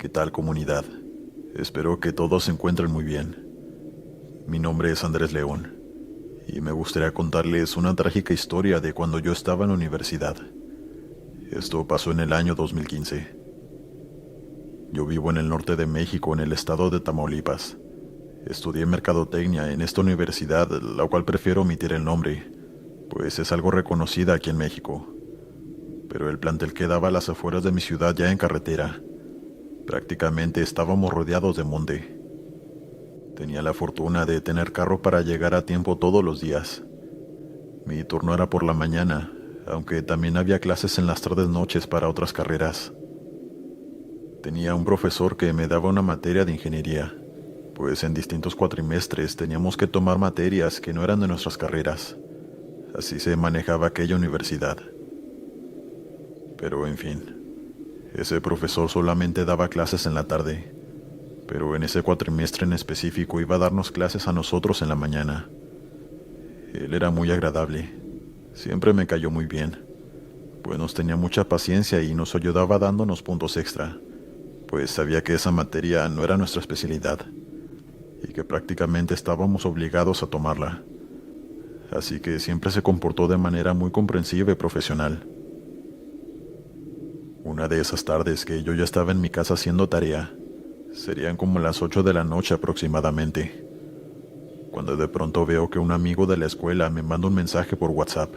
¿Qué tal, comunidad? Espero que todos se encuentren muy bien. Mi nombre es Andrés León y me gustaría contarles una trágica historia de cuando yo estaba en la universidad. Esto pasó en el año 2015. Yo vivo en el norte de México, en el estado de Tamaulipas. Estudié mercadotecnia en esta universidad, la cual prefiero omitir el nombre, pues es algo reconocida aquí en México. Pero el plantel quedaba a las afueras de mi ciudad, ya en carretera. Prácticamente estábamos rodeados de monte. Tenía la fortuna de tener carro para llegar a tiempo todos los días. Mi turno era por la mañana, aunque también había clases en las tardes noches para otras carreras. Tenía un profesor que me daba una materia de ingeniería, pues en distintos cuatrimestres teníamos que tomar materias que no eran de nuestras carreras. Así se manejaba aquella universidad. Pero en fin, ese profesor solamente daba clases en la tarde, pero en ese cuatrimestre en específico iba a darnos clases a nosotros en la mañana. Él era muy agradable, siempre me cayó muy bien, pues nos tenía mucha paciencia y nos ayudaba dándonos puntos extra, pues sabía que esa materia no era nuestra especialidad y que prácticamente estábamos obligados a tomarla. Así que siempre se comportó de manera muy comprensiva y profesional. Una de esas tardes que yo ya estaba en mi casa haciendo tarea, serían como las 8 de la noche aproximadamente, cuando de pronto veo que un amigo de la escuela me manda un mensaje por WhatsApp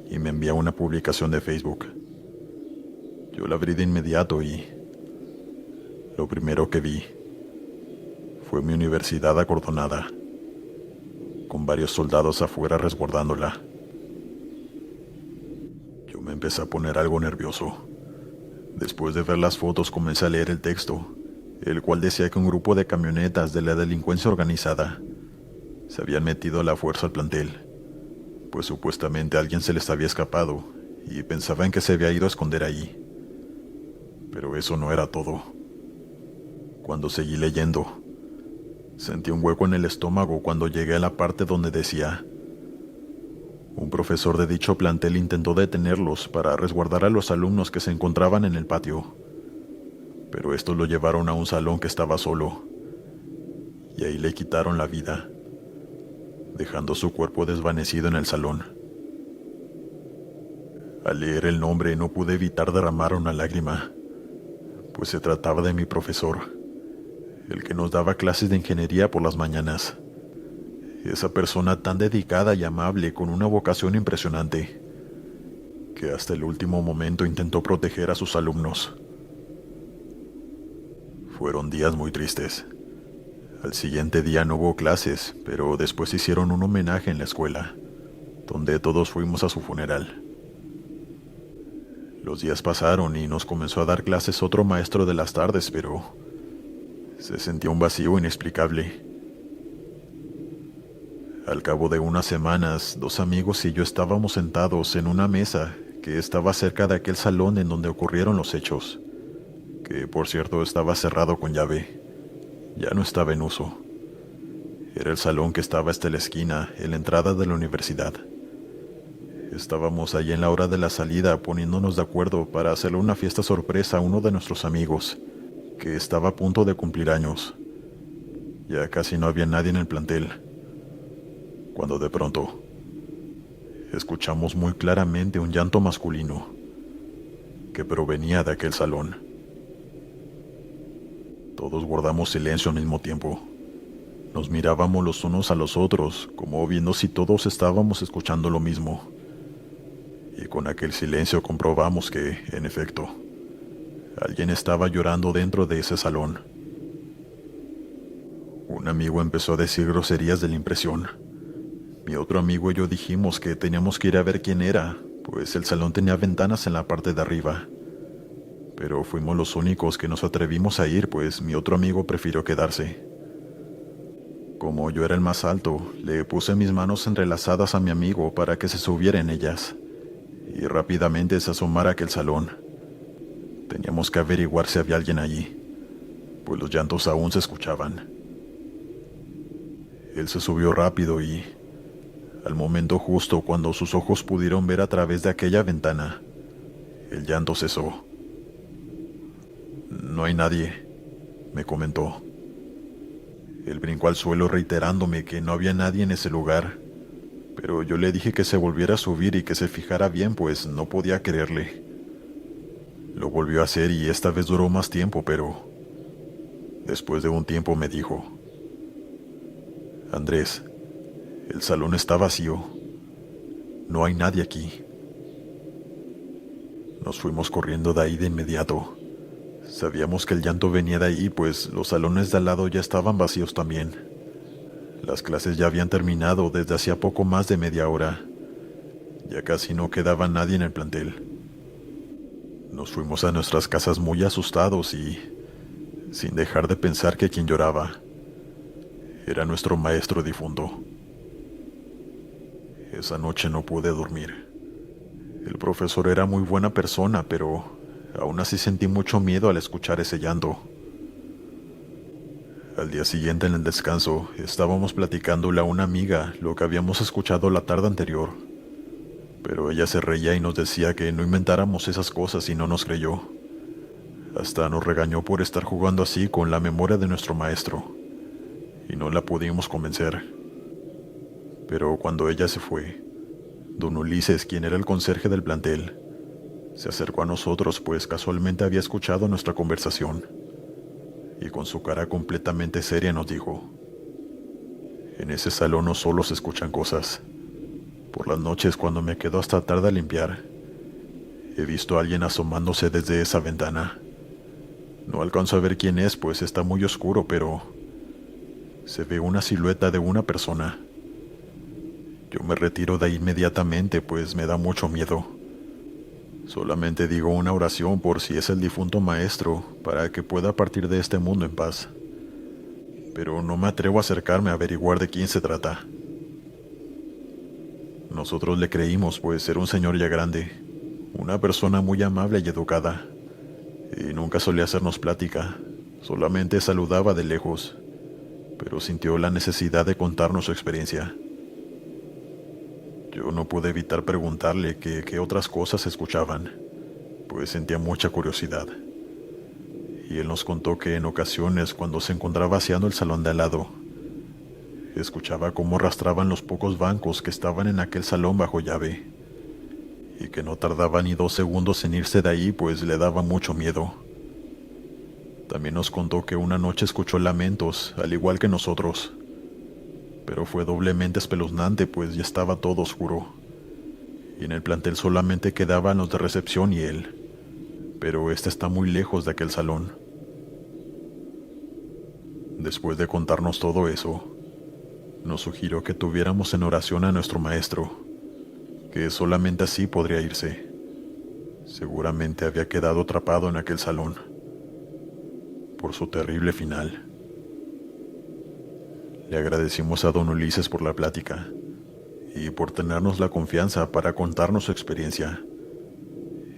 y me envía una publicación de Facebook. Yo la abrí de inmediato y lo primero que vi fue mi universidad acordonada, con varios soldados afuera resguardándola. Yo me empecé a poner algo nervioso. Después de ver las fotos comencé a leer el texto, el cual decía que un grupo de camionetas de la delincuencia organizada se habían metido a la fuerza al plantel, pues supuestamente a alguien se les había escapado y pensaban que se había ido a esconder allí. Pero eso no era todo. Cuando seguí leyendo, sentí un hueco en el estómago cuando llegué a la parte donde decía: un profesor de dicho plantel intentó detenerlos para resguardar a los alumnos que se encontraban en el patio, pero estos lo llevaron a un salón que estaba solo, y ahí le quitaron la vida, dejando su cuerpo desvanecido en el salón. Al leer el nombre no pude evitar derramar una lágrima, pues se trataba de mi profesor, el que nos daba clases de ingeniería por las mañanas. Esa persona tan dedicada y amable, con una vocación impresionante, que hasta el último momento intentó proteger a sus alumnos. Fueron días muy tristes. Al siguiente día no hubo clases, pero después hicieron un homenaje en la escuela, donde todos fuimos a su funeral. Los días pasaron y nos comenzó a dar clases otro maestro de las tardes, pero se sentía un vacío inexplicable. Al cabo de unas semanas, dos amigos y yo estábamos sentados en una mesa que estaba cerca de aquel salón en donde ocurrieron los hechos, que por cierto estaba cerrado con llave. Ya no estaba en uso. Era el salón que estaba hasta la esquina, en la entrada de la universidad. Estábamos allí en la hora de la salida poniéndonos de acuerdo para hacerle una fiesta sorpresa a uno de nuestros amigos, que estaba a punto de cumplir años. Ya casi no había nadie en el plantel, cuando de pronto escuchamos muy claramente un llanto masculino que provenía de aquel salón. Todos guardamos silencio al mismo tiempo. Nos mirábamos los unos a los otros, como viendo si todos estábamos escuchando lo mismo. Y con aquel silencio comprobamos que, en efecto, alguien estaba llorando dentro de ese salón. Un amigo empezó a decir groserías de la impresión. Mi otro amigo y yo dijimos que teníamos que ir a ver quién era, pues el salón tenía ventanas en la parte de arriba. Pero fuimos los únicos que nos atrevimos a ir, pues mi otro amigo prefirió quedarse. Como yo era el más alto, le puse mis manos entrelazadas a mi amigo para que se subiera en ellas, y rápidamente se asomara a aquel salón. Teníamos que averiguar si había alguien allí, pues los llantos aún se escuchaban. Él se subió rápido y, al momento justo cuando sus ojos pudieron ver a través de aquella ventana, el llanto cesó. No hay nadie, me comentó. Él brincó al suelo reiterándome que no había nadie en ese lugar, pero yo le dije que se volviera a subir y que se fijara bien, pues no podía creerle. Lo volvió a hacer y esta vez duró más tiempo, pero después de un tiempo me dijo: Andrés, el salón está vacío. No hay nadie aquí. Nos fuimos corriendo de ahí de inmediato. Sabíamos que el llanto venía de ahí, pues los salones de al lado ya estaban vacíos también. Las clases ya habían terminado desde hacía poco más de media hora. Ya casi no quedaba nadie en el plantel. Nos fuimos a nuestras casas muy asustados y sin dejar de pensar que quien lloraba era nuestro maestro difunto. Esa noche no pude dormir. El profesor era muy buena persona, pero aún así sentí mucho miedo al escuchar ese llanto. Al día siguiente, en el descanso, estábamos platicándole a una amiga lo que habíamos escuchado la tarde anterior, pero ella se reía y nos decía que no inventáramos esas cosas y no nos creyó. Hasta nos regañó por estar jugando así con la memoria de nuestro maestro, y no la pudimos convencer. Pero cuando ella se fue, don Ulises, quien era el conserje del plantel, se acercó a nosotros, pues casualmente había escuchado nuestra conversación, y con su cara completamente seria nos dijo: en ese salón no solo se escuchan cosas. Por las noches, cuando me quedo hasta tarde a limpiar, he visto a alguien asomándose desde esa ventana. No alcanzo a ver quién es, pues está muy oscuro, pero se ve una silueta de una persona. Yo me retiro de ahí inmediatamente, pues me da mucho miedo. Solamente digo una oración por si es el difunto maestro, para que pueda partir de este mundo en paz. Pero no me atrevo a acercarme a averiguar de quién se trata. Nosotros le creímos, pues era un señor ya grande, una persona muy amable y educada, y nunca solía hacernos plática, solamente saludaba de lejos, pero sintió la necesidad de contarnos su experiencia. Yo no pude evitar preguntarle qué otras cosas escuchaban, pues sentía mucha curiosidad. Y él nos contó que en ocasiones, cuando se encontraba vaciando el salón de al lado, escuchaba cómo arrastraban los pocos bancos que estaban en aquel salón bajo llave, y que no tardaba ni 2 segundos en irse de ahí, pues le daba mucho miedo. También nos contó que una noche escuchó lamentos, al igual que nosotros, pero fue doblemente espeluznante, pues ya estaba todo oscuro, y en el plantel solamente quedaban los de recepción y él, pero este está muy lejos de aquel salón. Después de contarnos todo eso, nos sugirió que tuviéramos en oración a nuestro maestro, que solamente así podría irse. Seguramente había quedado atrapado en aquel salón, por su terrible final. Le agradecimos a don Ulises por la plática y por tenernos la confianza para contarnos su experiencia.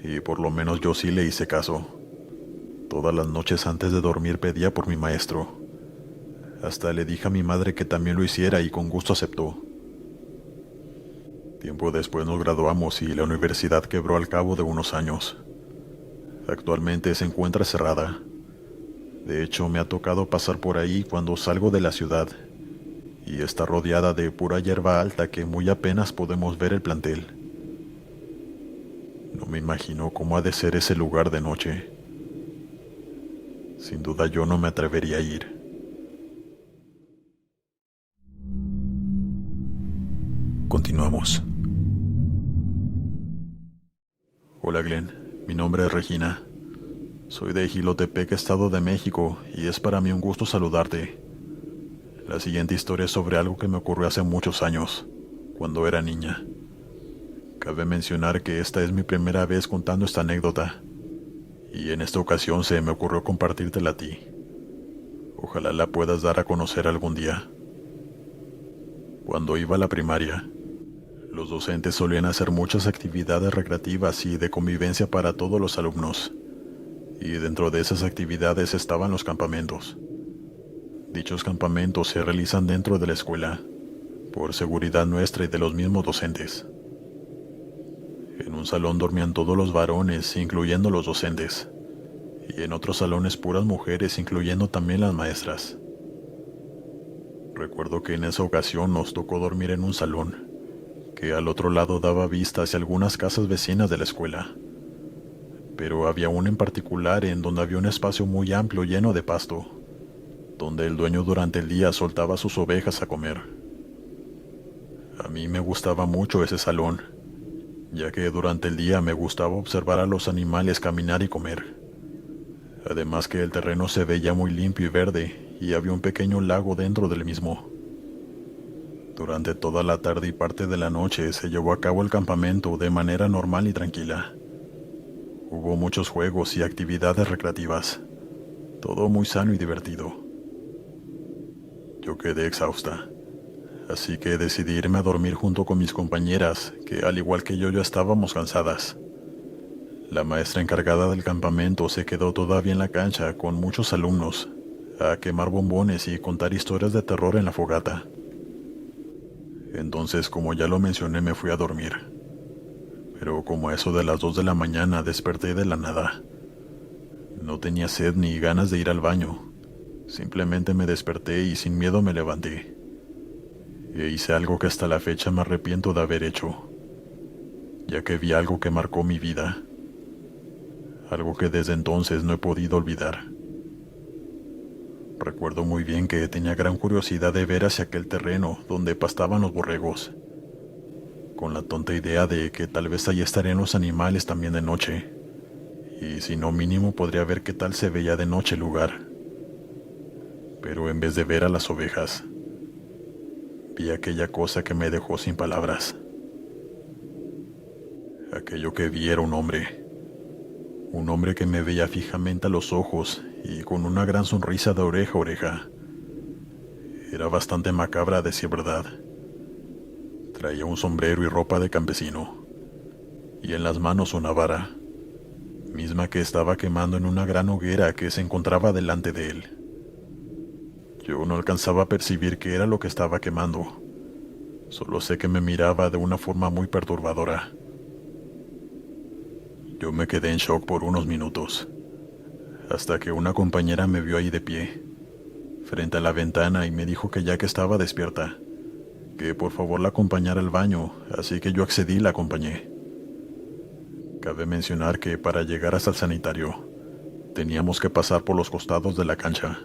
Y por lo menos yo sí le hice caso. Todas las noches antes de dormir pedía por mi maestro. Hasta le dije a mi madre que también lo hiciera y con gusto aceptó. Tiempo después nos graduamos y la universidad quebró al cabo de unos años. Actualmente se encuentra cerrada. De hecho, me ha tocado pasar por ahí cuando salgo de la ciudad, y está rodeada de pura hierba alta que muy apenas podemos ver el plantel. No me imagino cómo ha de ser ese lugar de noche. Sin duda yo no me atrevería a ir. Continuamos. Hola Glenn, mi nombre es Regina. Soy de Jilotepec, Estado de México, y es para mí un gusto saludarte. La siguiente historia es sobre algo que me ocurrió hace muchos años, cuando era niña. Cabe mencionar que esta es mi primera vez contando esta anécdota, y en esta ocasión se me ocurrió compartírtela a ti. Ojalá la puedas dar a conocer algún día. Cuando iba a la primaria, los docentes solían hacer muchas actividades recreativas y de convivencia para todos los alumnos, y dentro de esas actividades estaban los campamentos. Dichos campamentos se realizan dentro de la escuela, por seguridad nuestra y de los mismos docentes. En un salón dormían todos los varones, incluyendo los docentes, y en otros salones puras mujeres, incluyendo también las maestras. Recuerdo que en esa ocasión nos tocó dormir en un salón, que al otro lado daba vista hacia algunas casas vecinas de la escuela. Pero había uno en particular en donde había un espacio muy amplio lleno de pasto, donde el dueño durante el día soltaba sus ovejas a comer. A mí me gustaba mucho ese salón, ya que durante el día me gustaba observar a los animales caminar y comer. Además que el terreno se veía muy limpio y verde, y había un pequeño lago dentro del mismo. Durante toda la tarde y parte de la noche se llevó a cabo el campamento de manera normal y tranquila. Hubo muchos juegos y actividades recreativas, todo muy sano y divertido. Yo quedé exhausta, así que decidí irme a dormir junto con mis compañeras, que al igual que yo ya estábamos cansadas. La maestra encargada del campamento se quedó todavía en la cancha con muchos alumnos, a quemar bombones y contar historias de terror en la fogata. Entonces, como ya lo mencioné, me fui a dormir. Pero como a eso de las 2 de la mañana desperté de la nada. No tenía sed ni ganas de ir al baño. Simplemente me desperté y sin miedo me levanté. E hice algo que hasta la fecha me arrepiento de haber hecho, ya que vi algo que marcó mi vida. Algo que desde entonces no he podido olvidar. Recuerdo muy bien que tenía gran curiosidad de ver hacia aquel terreno donde pastaban los borregos, con la tonta idea de que tal vez allí estarían los animales también de noche, y si no mínimo podría ver qué tal se veía de noche el lugar. Pero en vez de ver a las ovejas, vi aquella cosa que me dejó sin palabras. Aquello que vi era un hombre que me veía fijamente a los ojos y con una gran sonrisa de oreja a oreja. Era bastante macabra a decir verdad. Traía un sombrero y ropa de campesino, y en las manos una vara, misma que estaba quemando en una gran hoguera que se encontraba delante de él. Yo no alcanzaba a percibir qué era lo que estaba quemando, solo sé que me miraba de una forma muy perturbadora. Yo me quedé en shock por unos minutos, hasta que una compañera me vio ahí de pie, frente a la ventana, y me dijo que ya que estaba despierta, que por favor la acompañara al baño, así que yo accedí y la acompañé. Cabe mencionar que para llegar hasta el sanitario, teníamos que pasar por los costados de la cancha,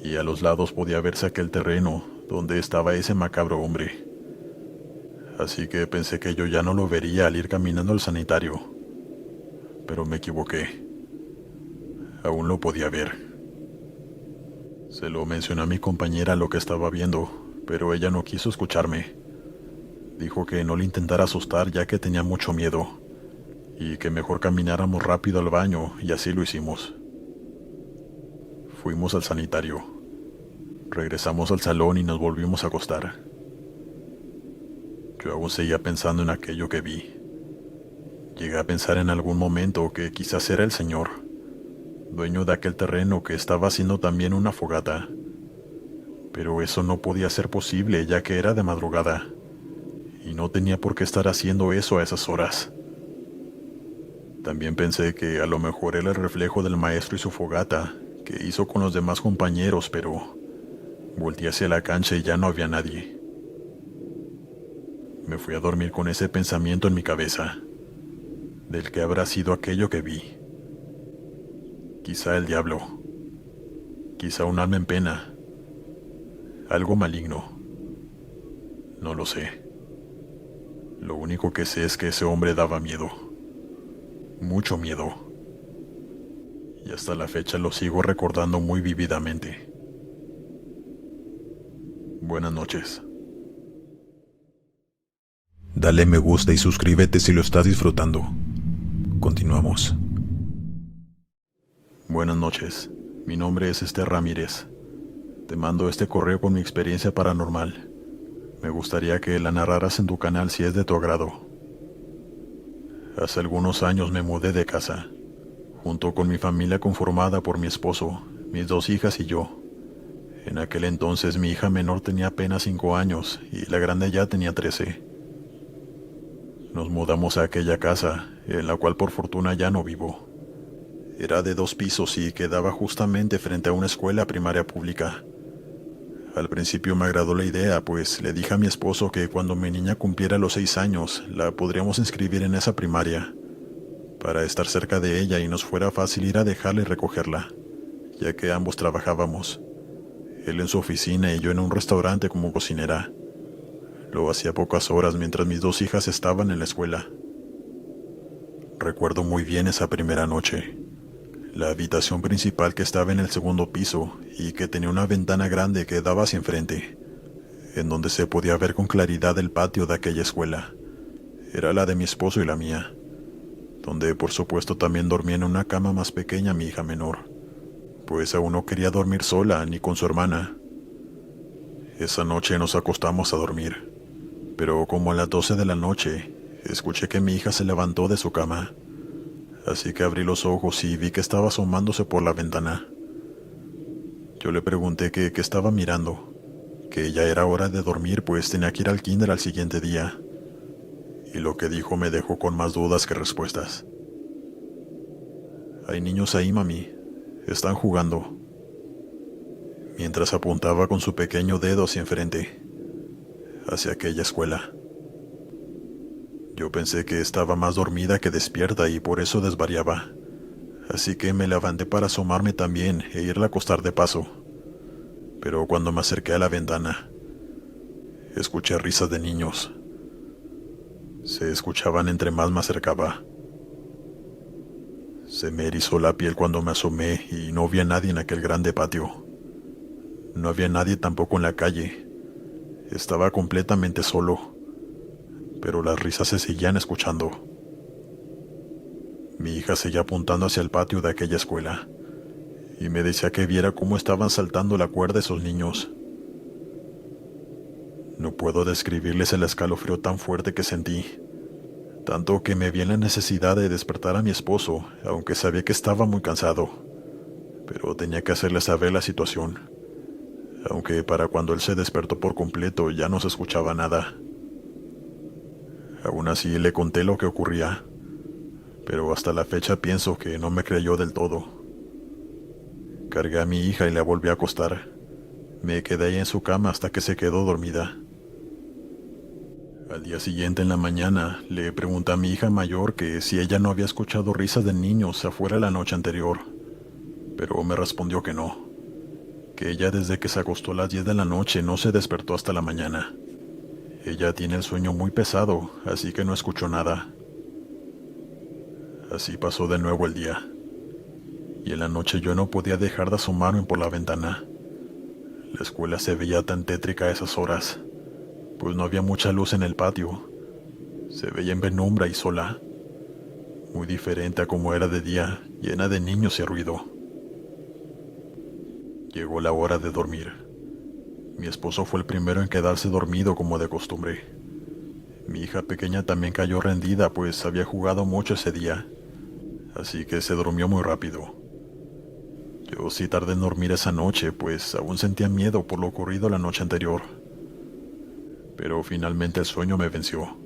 y a los lados podía verse aquel terreno donde estaba ese macabro hombre. Así que pensé que yo ya no lo vería al ir caminando al sanitario, pero me equivoqué. Aún lo podía ver. Se lo mencioné a mi compañera lo que estaba viendo, pero ella no quiso escucharme. Dijo que no le intentara asustar ya que tenía mucho miedo, y que mejor camináramos rápido al baño, y así lo hicimos. Fuimos al sanitario. Regresamos al salón y nos volvimos a acostar. Yo aún seguía pensando en aquello que vi. Llegué a pensar en algún momento que quizás era el señor, dueño de aquel terreno, que estaba haciendo también una fogata. Pero eso no podía ser posible, ya que era de madrugada, y no tenía por qué estar haciendo eso a esas horas. También pensé que a lo mejor era el reflejo del maestro y su fogata, que hizo con los demás compañeros, pero volteé hacia la cancha y ya no había nadie. Me fui a dormir con ese pensamiento en mi cabeza, del que habrá sido aquello que vi. Quizá el diablo, quizá un alma en pena, algo maligno. No lo sé. Lo único que sé es que ese hombre daba miedo, mucho miedo, y hasta la fecha lo sigo recordando muy vívidamente. Buenas noches. Dale me gusta y suscríbete si lo estás disfrutando. Continuamos. Buenas noches, mi nombre es Esther Ramírez. Te mando este correo con mi experiencia paranormal. Me gustaría que la narraras en tu canal si es de tu agrado. Hace algunos años me mudé de casa, junto con mi familia conformada por mi esposo, mis 2 hijas y yo. En aquel entonces mi hija menor tenía apenas 5 años y la grande ya tenía 13. Nos mudamos a aquella casa, en la cual por fortuna ya no vivo. Era de 2 pisos y quedaba justamente frente a una escuela primaria pública. Al principio me agradó la idea, pues le dije a mi esposo que cuando mi niña cumpliera los 6 años, la podríamos inscribir en esa primaria, para estar cerca de ella y nos fuera fácil ir a dejarla y recogerla, ya que ambos trabajábamos. Él en su oficina y yo en un restaurante como cocinera. Lo hacía pocas horas mientras mis 2 hijas estaban en la escuela. Recuerdo muy bien esa primera noche. La habitación principal, que estaba en el segundo piso y que tenía una ventana grande que daba hacia enfrente, en donde se podía ver con claridad el patio de aquella escuela, era la de mi esposo y la mía, donde por supuesto también dormía en una cama más pequeña mi hija menor, pues aún no quería dormir sola ni con su hermana. Esa noche nos acostamos a dormir, pero como a las 12 de la noche, escuché que mi hija se levantó de su cama. Así que abrí los ojos y vi que estaba asomándose por la ventana. Yo le pregunté qué estaba mirando, que ya era hora de dormir, pues tenía que ir al kinder al siguiente día. Y lo que dijo me dejó con más dudas que respuestas. Hay niños ahí, mami. Están jugando. Mientras apuntaba con su pequeño dedo hacia enfrente, hacia aquella escuela. Yo pensé que estaba más dormida que despierta y por eso desvariaba. Así que me levanté para asomarme también e irla a acostar de paso. Pero cuando me acerqué a la ventana, escuché risas de niños. Se escuchaban entre más me acercaba. Se me erizó la piel cuando me asomé y no vi a nadie en aquel grande patio. No había nadie tampoco en la calle. Estaba completamente solo. Pero las risas se seguían escuchando. Mi hija seguía apuntando hacia el patio de aquella escuela y me decía que viera cómo estaban saltando la cuerda esos niños. No puedo describirles el escalofrío tan fuerte que sentí, tanto que me vi en la necesidad de despertar a mi esposo, aunque sabía que estaba muy cansado, pero tenía que hacerle saber la situación, aunque para cuando él se despertó por completo ya no se escuchaba nada. Aún así le conté lo que ocurría, pero hasta la fecha pienso que no me creyó del todo. Cargué a mi hija y la volví a acostar. Me quedé ahí en su cama hasta que se quedó dormida. Al día siguiente en la mañana le pregunté a mi hija mayor que si ella no había escuchado risas de niños afuera la noche anterior, pero me respondió que no, que ella desde que se acostó a las 10 de la noche no se despertó hasta la mañana. Ella tiene el sueño muy pesado, así que no escuchó nada. Así pasó de nuevo el día, y en la noche yo no podía dejar de asomarme por la ventana. La escuela se veía tan tétrica a esas horas, pues no había mucha luz en el patio. Se veía en penumbra y sola, muy diferente a como era de día, llena de niños y ruido. Llegó la hora de dormir. Mi esposo fue el primero en quedarse dormido como de costumbre. Mi hija pequeña también cayó rendida, pues había jugado mucho ese día, así que se durmió muy rápido. Yo sí tardé en dormir esa noche, pues aún sentía miedo por lo ocurrido la noche anterior. Pero finalmente el sueño me venció.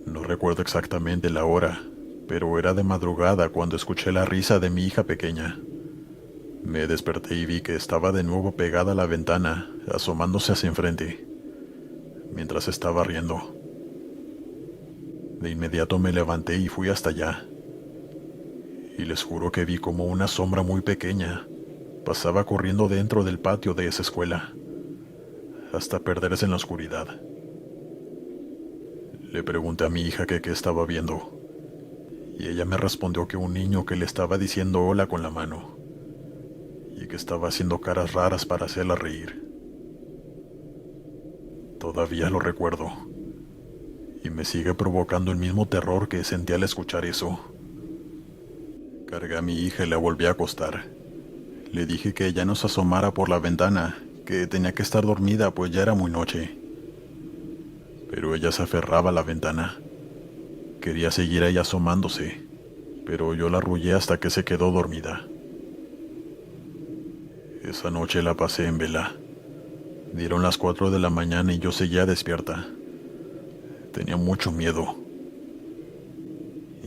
No recuerdo exactamente la hora, pero era de madrugada cuando escuché la risa de mi hija pequeña. Me desperté y vi que estaba de nuevo pegada a la ventana, asomándose hacia enfrente, mientras estaba riendo. De inmediato me levanté y fui hasta allá. Y les juro que vi como una sombra muy pequeña pasaba corriendo dentro del patio de esa escuela, hasta perderse en la oscuridad. Le pregunté a mi hija que qué estaba viendo, y ella me respondió que un niño que le estaba diciendo hola con la mano, y que estaba haciendo caras raras para hacerla reír. Todavía lo recuerdo, y me sigue provocando el mismo terror que sentí al escuchar eso. Cargué a mi hija y la volví a acostar. Le dije que ella no se asomara por la ventana, que tenía que estar dormida pues ya era muy noche. Pero ella se aferraba a la ventana. Quería seguir ahí asomándose, pero yo la arrullé hasta que se quedó dormida. Esa noche la pasé en vela. Dieron las 4 de la mañana y yo seguía despierta. Tenía mucho miedo.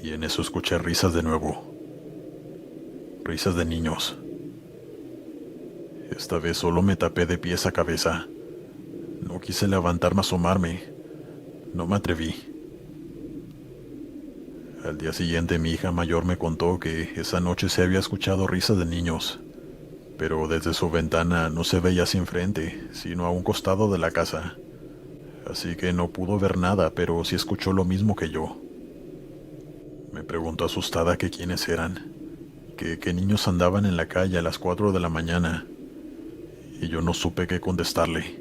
y en eso escuché risas de nuevo. Risas de niños. Esta vez solo me tapé de pies a cabeza. No quise levantarme a asomarme. No me atreví. Al día siguiente mi hija mayor me contó que esa noche se había escuchado risas de niños, pero desde su ventana no se veía hacia enfrente, sino a un costado de la casa. Así que no pudo ver nada, pero sí escuchó lo mismo que yo. Me preguntó asustada que quiénes eran, que qué niños andaban en la calle a las 4 de la mañana, y yo no supe qué contestarle.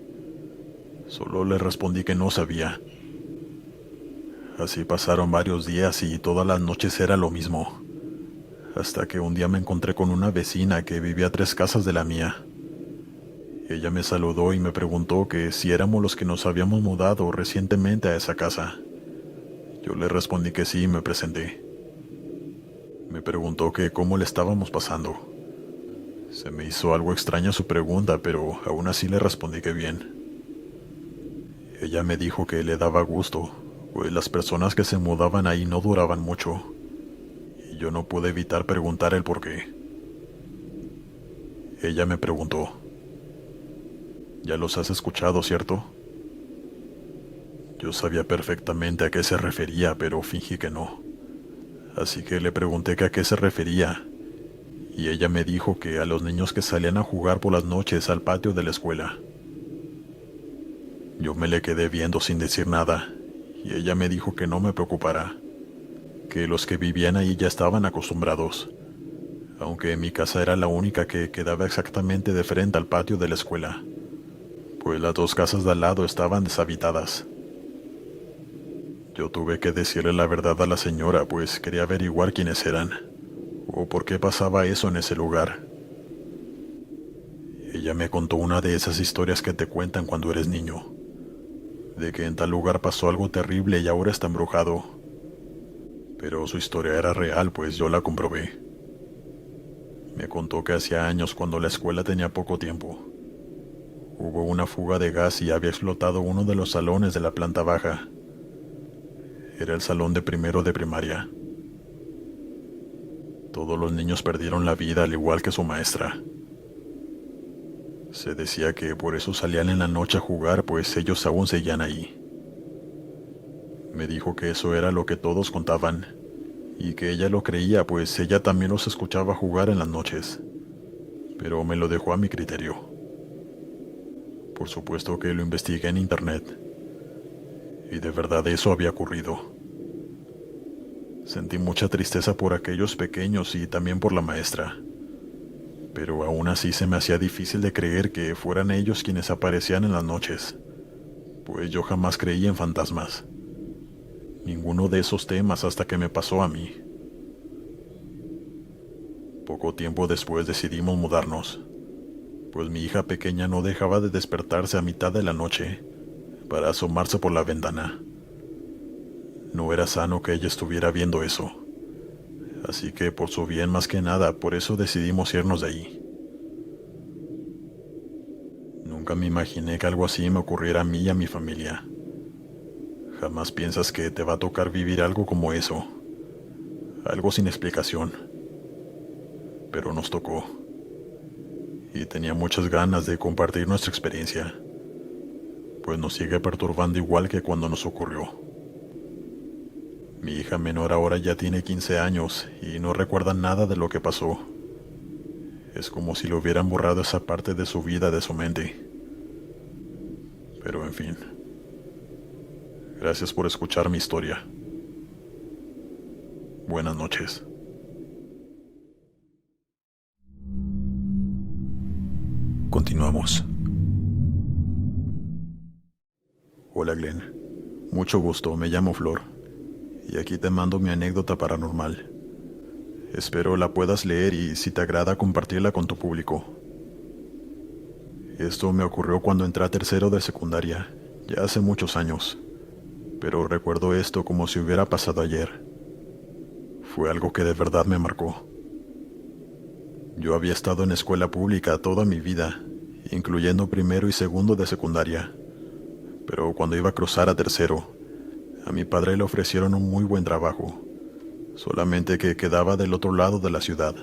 Solo le respondí que no sabía. Así pasaron varios días y todas las noches era lo mismo, hasta que un día me encontré con una vecina que vivía a 3 casas de la mía. Ella me saludó y me preguntó que si éramos los que nos habíamos mudado recientemente a esa casa. Yo le respondí que sí y me presenté. Me preguntó que cómo le estábamos pasando. Se me hizo algo extraña su pregunta, pero aún así le respondí que bien. Ella me dijo que le daba gusto, pues las personas que se mudaban ahí no duraban mucho, y yo no pude evitar preguntar el por qué. Ella me preguntó: ¿ya los has escuchado, cierto? Yo sabía perfectamente a qué se refería, pero fingí que no. Así que le pregunté que a qué se refería, y ella me dijo que a los niños que salían a jugar por las noches al patio de la escuela. Yo me le quedé viendo sin decir nada, y ella me dijo que no me preocupara, que los que vivían ahí ya estaban acostumbrados, aunque mi casa era la única que quedaba exactamente de frente al patio de la escuela, pues las 2 casas de al lado estaban deshabitadas. Yo tuve que decirle la verdad a la señora, pues quería averiguar quiénes eran, o por qué pasaba eso en ese lugar. Ella me contó una de esas historias que te cuentan cuando eres niño, de que en tal lugar pasó algo terrible y ahora está embrujado. Pero su historia era real, pues yo la comprobé. Me contó que hacía años, cuando la escuela tenía poco tiempo, hubo una fuga de gas y había explotado uno de los salones de la planta baja. Era el salón de primero de primaria. Todos los niños perdieron la vida, al igual que su maestra. Se decía que por eso salían en la noche a jugar, pues ellos aún seguían ahí. Me dijo que eso era lo que todos contaban, y que ella lo creía, pues ella también los escuchaba jugar en las noches, pero me lo dejó a mi criterio. Por supuesto que lo investigué en internet, y de verdad eso había ocurrido. Sentí mucha tristeza por aquellos pequeños y también por la maestra, pero aún así se me hacía difícil de creer que fueran ellos quienes aparecían en las noches, pues yo jamás creí en fantasmas. Ninguno de esos temas hasta que me pasó a mí. Poco tiempo después decidimos mudarnos, pues mi hija pequeña no dejaba de despertarse a mitad de la noche para asomarse por la ventana. No era sano que ella estuviera viendo eso, así que por su bien más que nada, por eso decidimos irnos de ahí. Nunca me imaginé que algo así me ocurriera a mí y a mi familia. Jamás piensas que te va a tocar vivir algo como eso, algo sin explicación. Pero nos tocó, y tenía muchas ganas de compartir nuestra experiencia, pues nos sigue perturbando igual que cuando nos ocurrió. Mi hija menor ahora ya tiene 15 años y no recuerda nada de lo que pasó. Es como si le hubieran borrado esa parte de su vida de su mente. Pero en fin. Gracias por escuchar mi historia. Buenas noches. Continuamos. Hola Glenn. Mucho gusto, me llamo Flor. Y aquí te mando mi anécdota paranormal. Espero la puedas leer y, si te agrada, compartirla con tu público. Esto me ocurrió cuando entré a tercero de secundaria, ya hace muchos años, pero recuerdo esto como si hubiera pasado ayer. Fue algo que de verdad me marcó. Yo había estado en escuela pública toda mi vida, incluyendo primero y segundo de secundaria, pero cuando iba a cruzar a tercero, a mi padre le ofrecieron un muy buen trabajo, solamente que quedaba del otro lado de la ciudad,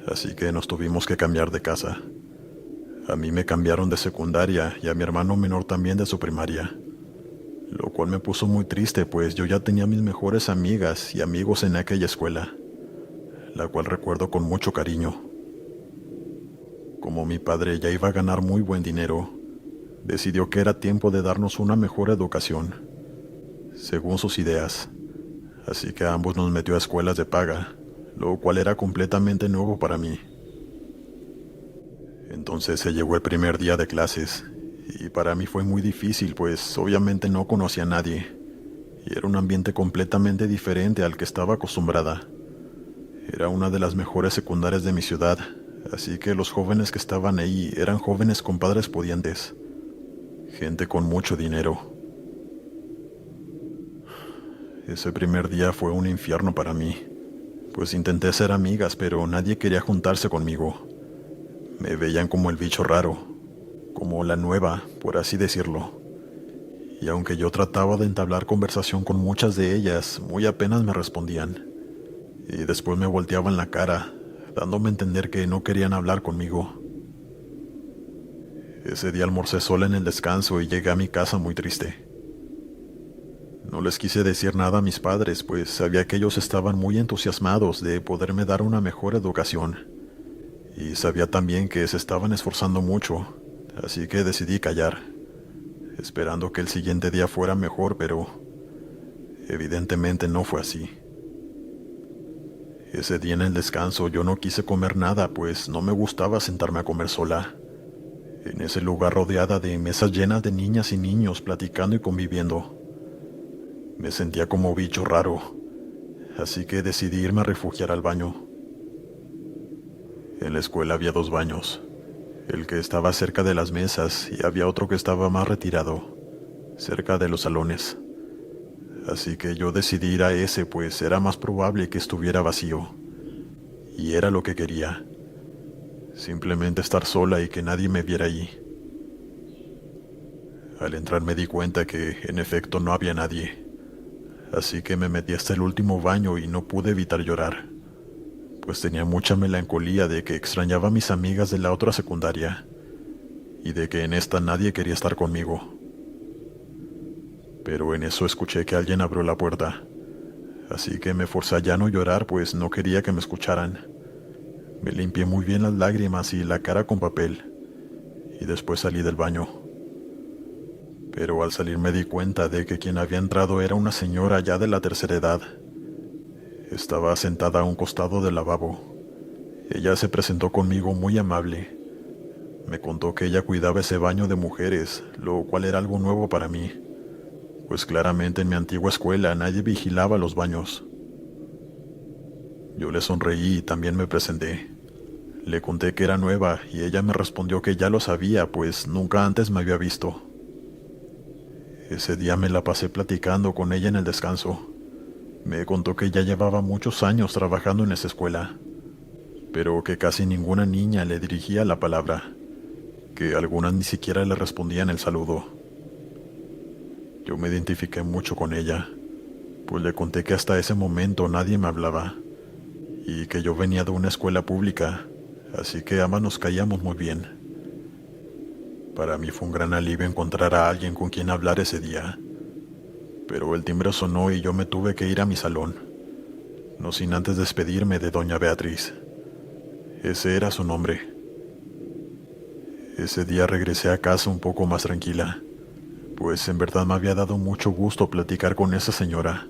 así que nos tuvimos que cambiar de casa. A mí me cambiaron de secundaria y a mi hermano menor también de su primaria, lo cual me puso muy triste, pues yo ya tenía mis mejores amigas y amigos en aquella escuela, la cual recuerdo con mucho cariño. Como mi padre ya iba a ganar muy buen dinero, decidió que era tiempo de darnos una mejor educación, según sus ideas, así que a ambos nos metió a escuelas de paga, lo cual era completamente nuevo para mí. Entonces se llegó el primer día de clases, y para mí fue muy difícil, pues obviamente no conocía a nadie, y era un ambiente completamente diferente al que estaba acostumbrada. Era una de las mejores secundarias de mi ciudad, así que los jóvenes que estaban ahí eran jóvenes con padres pudientes, gente con mucho dinero. Ese primer día fue un infierno para mí, pues intenté ser amigas, pero nadie quería juntarse conmigo. Me veían como el bicho raro, como la nueva, por así decirlo. Y aunque yo trataba de entablar conversación con muchas de ellas, muy apenas me respondían. Y después me volteaban la cara, dándome a entender que no querían hablar conmigo. Ese día almorcé sola en el descanso y llegué a mi casa muy triste. No les quise decir nada a mis padres, pues sabía que ellos estaban muy entusiasmados de poderme dar una mejor educación. Y sabía también que se estaban esforzando mucho, así que decidí callar, esperando que el siguiente día fuera mejor, pero evidentemente no fue así. Ese día en el descanso yo no quise comer nada, pues no me gustaba sentarme a comer sola, en ese lugar rodeada de mesas llenas de niñas y niños platicando y conviviendo. Me sentía como bicho raro, así que decidí irme a refugiar al baño. En la escuela había 2 baños, el que estaba cerca de las mesas y había otro que estaba más retirado, cerca de los salones. Así que yo decidí ir a ese, pues era más probable que estuviera vacío. Y era lo que quería. Simplemente estar sola y que nadie me viera allí. Al entrar me di cuenta que, en efecto, no había nadie. Así que me metí hasta el último baño y no pude evitar llorar, pues tenía mucha melancolía de que extrañaba a mis amigas de la otra secundaria y de que en esta nadie quería estar conmigo. Pero en eso escuché que alguien abrió la puerta, así que me forcé a ya no llorar, pues no quería que me escucharan. Me limpié muy bien las lágrimas y la cara con papel, y después salí del baño. Pero al salir me di cuenta de que quien había entrado era una señora ya de la tercera edad. Estaba sentada a un costado del lavabo. Ella se presentó conmigo muy amable. Me contó que ella cuidaba ese baño de mujeres, lo cual era algo nuevo para mí, pues claramente en mi antigua escuela nadie vigilaba los baños. Yo le sonreí y también me presenté. Le conté que era nueva y ella me respondió que ya lo sabía, pues nunca antes me había visto. Ese día me la pasé platicando con ella en el descanso. Me contó que ya llevaba muchos años trabajando en esa escuela, pero que casi ninguna niña le dirigía la palabra, que algunas ni siquiera le respondían el saludo. Yo me identifiqué mucho con ella, pues le conté que hasta ese momento nadie me hablaba, y que yo venía de una escuela pública, así que ambas nos caíamos muy bien. Para mí fue un gran alivio encontrar a alguien con quien hablar ese día, pero el timbre sonó y yo me tuve que ir a mi salón, no sin antes despedirme de doña Beatriz. Ese era su nombre. Ese día regresé a casa un poco más tranquila, pues en verdad me había dado mucho gusto platicar con esa señora,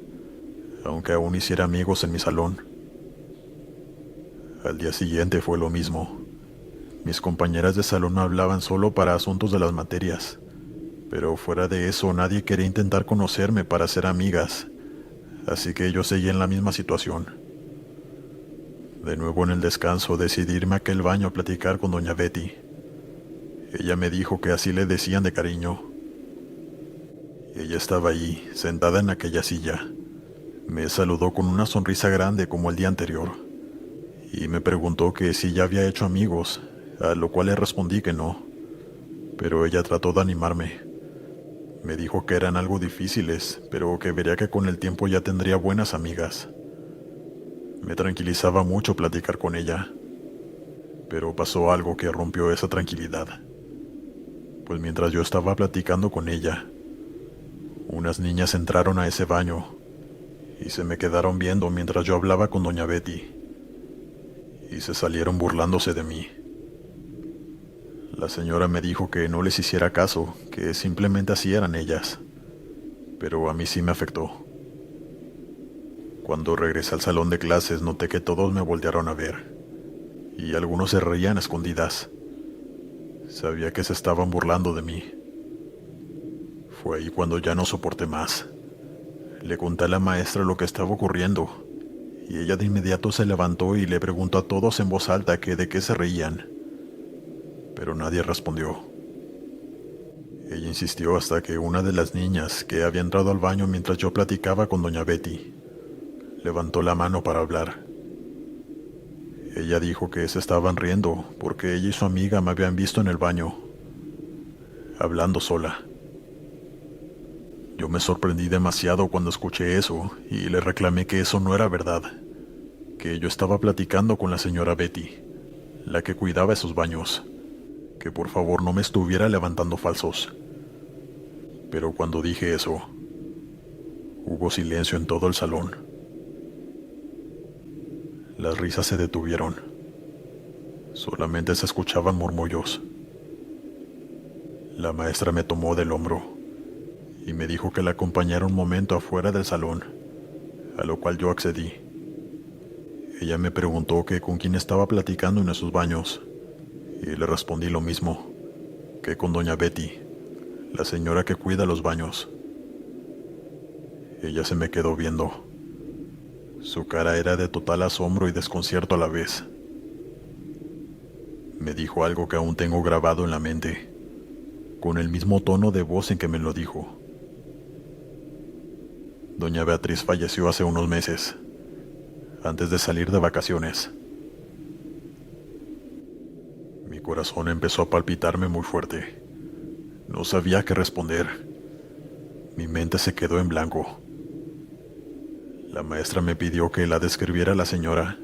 aunque aún hiciera amigos en mi salón. Al día siguiente fue lo mismo. Mis compañeras de salón hablaban solo para asuntos de las materias, pero fuera de eso nadie quería intentar conocerme para ser amigas, así que yo seguí en la misma situación. De nuevo en el descanso decidí irme a aquel baño a platicar con doña Betty. Ella me dijo que así le decían de cariño. Ella estaba allí, sentada en aquella silla. Me saludó con una sonrisa grande como el día anterior, y me preguntó que si ya había hecho amigos, a lo cual le respondí que no, pero ella trató de animarme. Me dijo que eran algo difíciles, pero que vería que con el tiempo ya tendría buenas amigas. Me tranquilizaba mucho platicar con ella, pero pasó algo que rompió esa tranquilidad. Pues mientras yo estaba platicando con ella, unas niñas entraron a ese baño y se me quedaron viendo mientras yo hablaba con doña Betty, y se salieron burlándose de mí. La señora me dijo que no les hiciera caso, que simplemente así eran ellas, pero a mí sí me afectó. Cuando regresé al salón de clases noté que todos me voltearon a ver, y algunos se reían a escondidas. Sabía que se estaban burlando de mí. Fue ahí cuando ya no soporté más. Le conté a la maestra lo que estaba ocurriendo, y ella de inmediato se levantó y le preguntó a todos en voz alta que de qué se reían, pero nadie respondió. Ella insistió hasta que una de las niñas, que había entrado al baño mientras yo platicaba con doña Betty, levantó la mano para hablar. Ella dijo que se estaban riendo porque ella y su amiga me habían visto en el baño, hablando sola. Yo me sorprendí demasiado cuando escuché eso y le reclamé que eso no era verdad, que yo estaba platicando con la señora Betty, la que cuidaba esos baños, que por favor no me estuviera levantando falsos. Pero cuando dije eso, hubo silencio en todo el salón. Las risas se detuvieron. Solamente se escuchaban murmullos. La maestra me tomó del hombro y me dijo que la acompañara un momento afuera del salón, a lo cual yo accedí. Ella me preguntó que con quién estaba platicando en esos baños, y le respondí lo mismo, que con doña Betty, la señora que cuida los baños. Ella se me quedó viendo. Su cara era de total asombro y desconcierto a la vez. Me dijo algo que aún tengo grabado en la mente, con el mismo tono de voz en que me lo dijo. Doña Beatriz falleció hace unos meses, antes de salir de vacaciones. Mi corazón empezó a palpitarme muy fuerte. No sabía qué responder. Mi mente se quedó en blanco. La maestra me pidió que la describiera a la señora,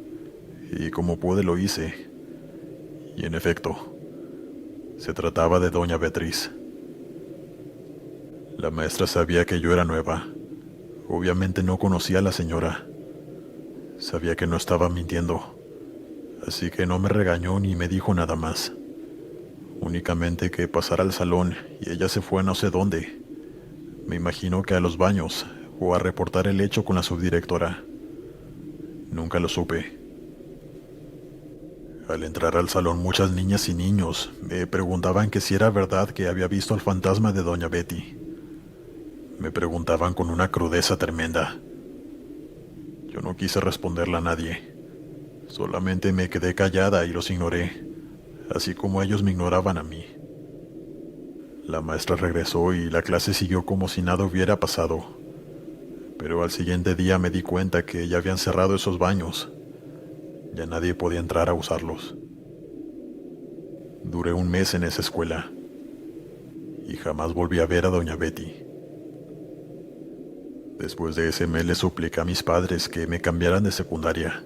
y como pude lo hice. Y en efecto, se trataba de doña Beatriz. La maestra sabía que yo era nueva. Obviamente no conocía a la señora. Sabía que no estaba mintiendo, así que no me regañó ni me dijo nada más. Únicamente que pasara al salón y ella se fue a no sé dónde. Me imagino que a los baños o a reportar el hecho con la subdirectora. Nunca lo supe. Al entrar al salón, muchas niñas y niños me preguntaban que si era verdad que había visto al fantasma de doña Betty. Me preguntaban con una crudeza tremenda. Yo no quise responderle a nadie. Solamente me quedé callada y los ignoré, así como ellos me ignoraban a mí. La maestra regresó y la clase siguió como si nada hubiera pasado. Pero al siguiente día me di cuenta que ya habían cerrado esos baños. Ya nadie podía entrar a usarlos. Duré un mes en esa escuela y jamás volví a ver a doña Betty. Después de ese mes le supliqué a mis padres que me cambiaran de secundaria,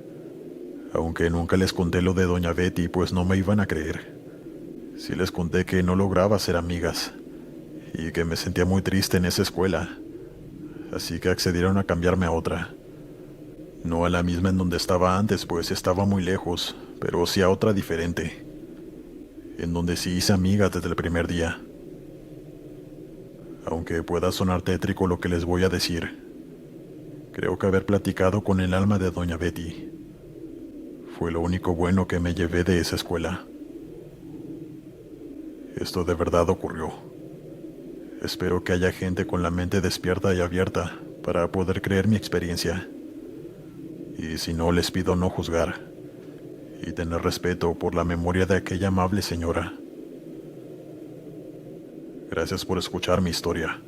aunque nunca les conté lo de doña Betty, pues no me iban a creer. Sí les conté que no lograba ser amigas y que me sentía muy triste en esa escuela, así que accedieron a cambiarme a otra. No a la misma en donde estaba antes, pues estaba muy lejos, pero sí a otra diferente, en donde sí hice amigas desde el primer día. Aunque pueda sonar tétrico lo que les voy a decir, creo que haber platicado con el alma de doña Betty fue lo único bueno que me llevé de esa escuela. Esto de verdad ocurrió. Espero que haya gente con la mente despierta y abierta para poder creer mi experiencia. Y si no, les pido no juzgar y tener respeto por la memoria de aquella amable señora. Gracias por escuchar mi historia.